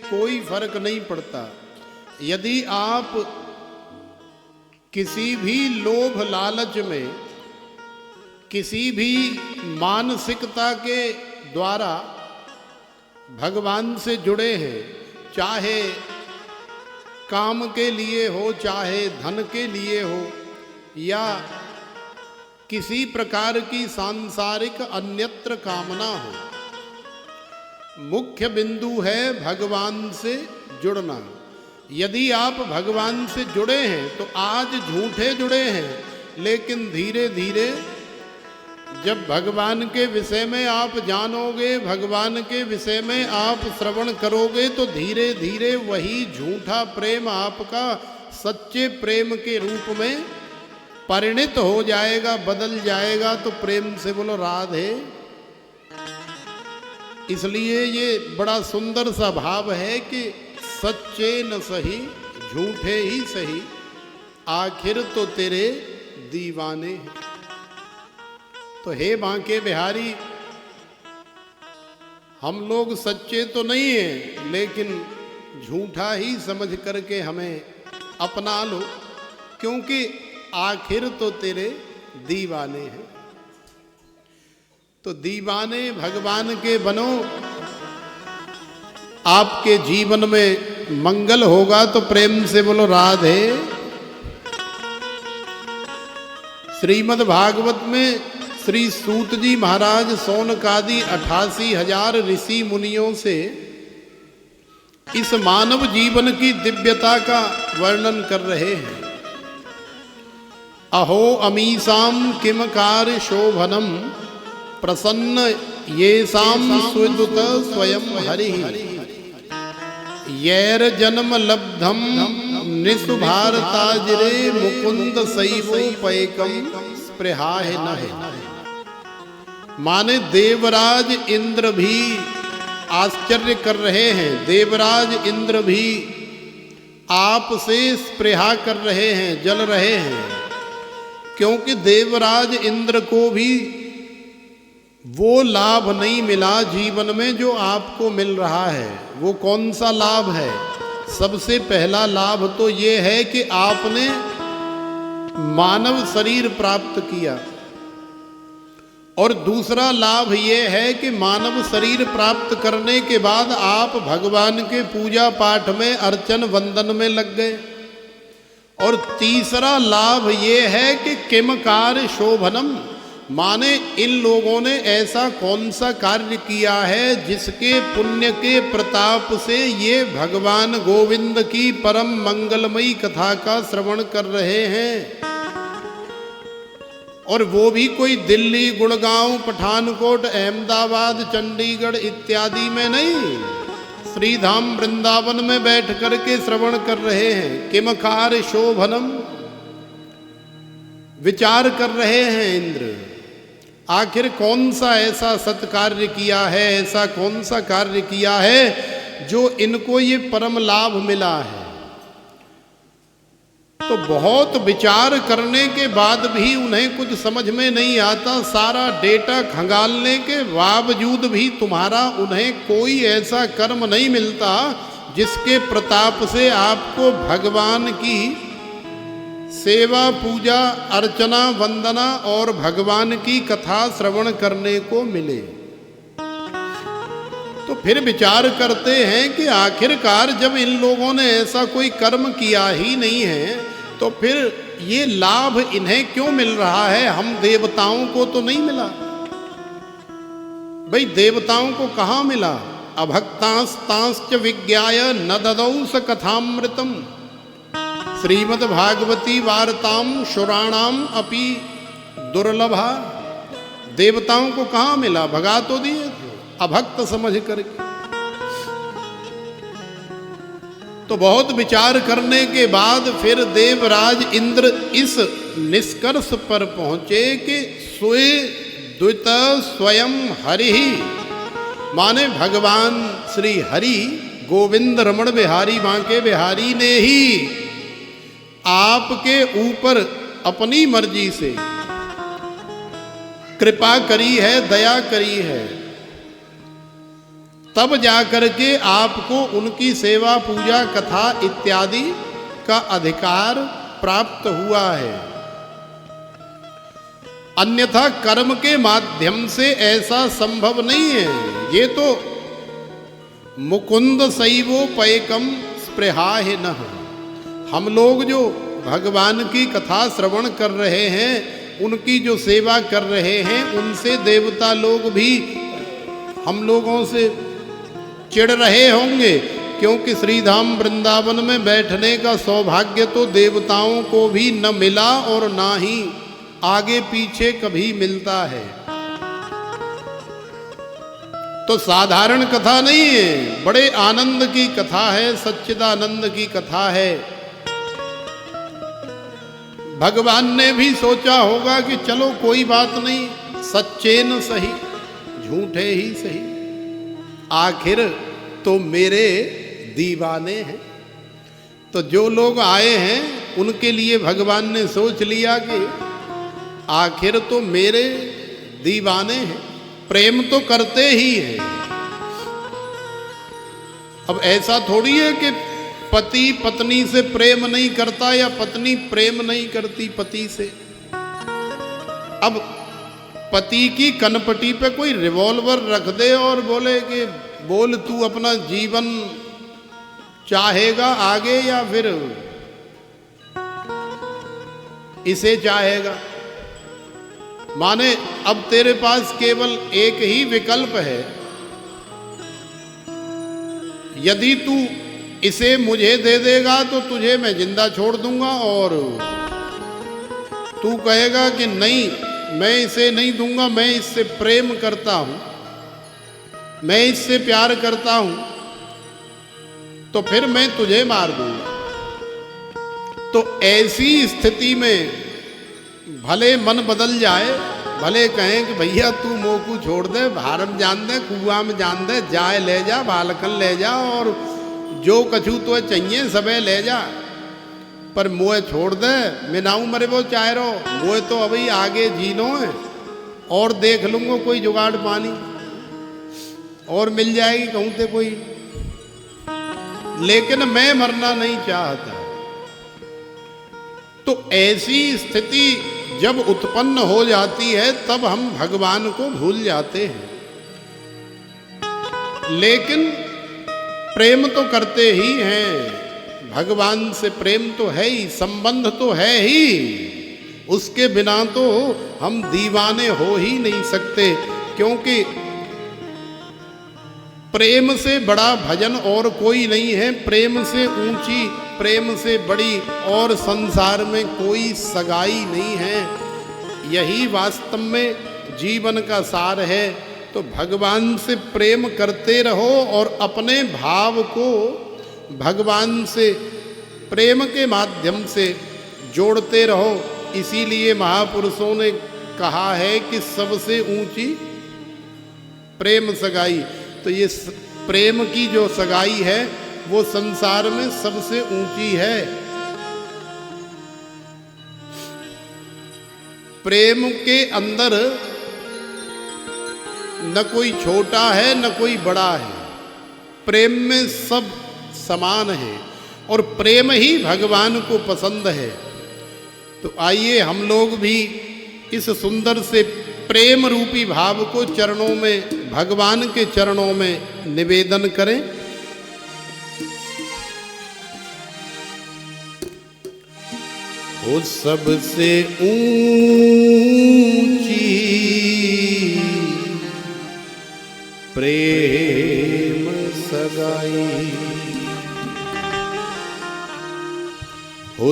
कोई फर्क नहीं पड़ता। यदि आप किसी भी लोभ लालच में, किसी भी मानसिकता के द्वारा भगवान से जुड़े हैं, चाहे काम के लिए हो, चाहे धन के लिए हो, या किसी प्रकार की सांसारिक अन्यत्र कामना हो, मुख्य बिंदु है भगवान से जुड़ना। यदि आप भगवान से जुड़े हैं तो आज झूठे जुड़े हैं, लेकिन धीरे धीरे जब भगवान के विषय में आप जानोगे, भगवान के विषय में आप श्रवण करोगे, तो धीरे धीरे वही झूठा प्रेम आपका सच्चे प्रेम के रूप में परिणित हो जाएगा, बदल जाएगा। तो प्रेम से बोलो राधे। इसलिए ये बड़ा सुंदर सा भाव है कि सच्चे न सही झूठे ही सही, आखिर तो तेरे दीवाने हैं। तो हे बांके बिहारी, हम लोग सच्चे तो नहीं हैं, लेकिन झूठा ही समझ करके हमें अपना लो, क्योंकि आखिर तो तेरे दीवाने हैं। तो दीवाने भगवान के बनो, आपके जीवन में मंगल होगा। तो प्रेम से बोलो राधे। श्रीमद् भागवत में श्री सूत जी महाराज सौनकादि 88,000 ऋषि मुनियों से इस मानव जीवन की दिव्यता का वर्णन कर रहे हैं। अहो अमीसाम किम कार्य शोभनम प्रसन्न येषाम सुदुत स्वयं हरि यैर जन्म लब्धम निसुभारताजिरे मुकुंद सैवोपैकम स्पृहाय नहे। माने देवराज इंद्र भी आश्चर्य कर रहे हैं, देवराज इंद्र भी आपसे स्पृहा कर रहे हैं, जल रहे हैं, क्योंकि देवराज इंद्र को भी वो लाभ नहीं मिला जीवन में जो आपको मिल रहा है। वो कौन सा लाभ है? सबसे पहला लाभ तो ये है कि आपने मानव शरीर प्राप्त किया, और दूसरा लाभ ये है कि मानव शरीर प्राप्त करने के बाद आप भगवान के पूजा पाठ में, अर्चन वंदन में लग गए। और तीसरा लाभ ये है कि किम कार्य शोभनम, माने इन लोगों ने ऐसा कौन सा कार्य किया है जिसके पुण्य के प्रताप से ये भगवान गोविंद की परम मंगलमयी कथा का श्रवण कर रहे हैं। और वो भी कोई दिल्ली, गुड़गांव, पठानकोट, अहमदाबाद, चंडीगढ़ इत्यादि में नहीं, श्रीधाम वृंदावन में बैठ करके श्रवण कर रहे हैं। किम कार्य शोभनम, विचार कर रहे हैं इंद्र, आखिर कौन सा ऐसा सत्कार्य किया है, ऐसा कौन सा कार्य किया है जो इनको ये परम लाभ मिला है। तो बहुत विचार करने के बाद भी उन्हें कुछ समझ में नहीं आता। सारा डेटा खंगालने के बावजूद भी तुम्हारा उन्हें कोई ऐसा कर्म नहीं मिलता जिसके प्रताप से आपको भगवान की सेवा, पूजा, अर्चना, वंदना और भगवान की कथा श्रवण करने को मिले। तो फिर विचार करते हैं कि आखिरकार जब इन लोगों ने ऐसा कोई कर्म किया ही नहीं है, तो फिर ये लाभ इन्हें क्यों मिल रहा है? हम देवताओं को तो नहीं मिला। भाई देवताओं को कहाँ मिला? अभक्तांस्तांश्च विज्ञाय न ददौ स कथामृतम श्रीमद् भागवती वार्ताम शुराणाम अपि दुर्लभा। देवताओं को कहाँ मिला? भगा तो दिए थे अभक्त समझ करके। तो बहुत विचार करने के बाद फिर देवराज इंद्र इस निष्कर्ष पर पहुंचे कि स्वे द्वित स्वयं हरि, माने भगवान श्री हरि गोविंद रमण बिहारी बांके बिहारी ने ही आपके ऊपर अपनी मर्जी से कृपा करी है, दया करी है। तब जाकर के आपको उनकी सेवा पूजा कथा इत्यादि का अधिकार प्राप्त हुआ है। अन्यथा कर्म के माध्यम से ऐसा संभव नहीं है। ये तो मुकुंद सैवोपैकम स्पृहाहि नः। हम लोग जो भगवान की कथा श्रवण कर रहे हैं, उनकी जो सेवा कर रहे हैं, उनसे देवता लोग भी हम लोगों से चिढ़ रहे होंगे, क्योंकि श्रीधाम वृंदावन में बैठने का सौभाग्य तो देवताओं को भी न मिला और ना ही आगे पीछे कभी मिलता है। तो साधारण कथा नहीं है, बड़े आनंद की कथा है, सच्चिदानंद की कथा है। भगवान ने भी सोचा होगा कि चलो कोई बात नहीं, सच्चे न सही झूठे ही सही, आखिर तो मेरे दीवाने हैं। तो जो लोग आए हैं उनके लिए भगवान ने सोच लिया कि आखिर तो मेरे दीवाने हैं, प्रेम तो करते ही हैं। अब ऐसा थोड़ी है कि पति पत्नी से प्रेम नहीं करता या पत्नी प्रेम नहीं करती पति से। अब पति की कनपटी पे कोई रिवॉल्वर रख दे और बोले कि बोल तू अपना जीवन चाहेगा आगे या फिर इसे चाहेगा, माने अब तेरे पास केवल एक ही विकल्प है, यदि तू इसे मुझे दे देगा तो तुझे मैं जिंदा छोड़ दूंगा, और तू कहेगा कि नहीं मैं इसे नहीं दूंगा, मैं इससे प्रेम करता हूं, मैं इससे प्यार करता हूं, तो फिर मैं तुझे मार दूंगा। तो ऐसी स्थिति में भले मन बदल जाए, भले कहें कि भैया तू मोकू छोड़ दे, भारम जान दे, कुआं में जान दे, जाए ले जा, बालकन ले जा, और जो कछु तो चाहिए सबे ले जा, पर मोए छोड़ दे, मिनाऊ मरे वो चाहे रो, मोए तो अभी आगे जीनो है, और देख लूंगा कोई जुगाड़ पानी और मिल जाएगी कहूं ते कोई, लेकिन मैं मरना नहीं चाहता। तो ऐसी स्थिति जब उत्पन्न हो जाती है तब हम भगवान को भूल जाते हैं। लेकिन प्रेम तो करते ही हैं, भगवान से प्रेम तो है ही, संबंध तो है ही, उसके बिना तो हम दीवाने हो ही नहीं सकते। क्योंकि प्रेम से बड़ा भजन और कोई नहीं है, प्रेम से ऊंची, प्रेम से बड़ी और संसार में कोई सगाई नहीं है। यही वास्तव में जीवन का सार है। तो भगवान से प्रेम करते रहो और अपने भाव को भगवान से प्रेम के माध्यम से जोड़ते रहो। इसीलिए महापुरुषों ने कहा है कि सबसे ऊंची प्रेम सगाई। तो ये प्रेम की जो सगाई है वो संसार में सबसे ऊंची है। प्रेम के अंदर न कोई छोटा है न कोई बड़ा है, प्रेम में सब समान है और प्रेम ही भगवान को पसंद है। तो आइए हम लोग भी इस सुंदर से प्रेम रूपी भाव को चरणों में, भगवान के चरणों में निवेदन करें। वो सबसे ऊंची प्रेम सगाई, हो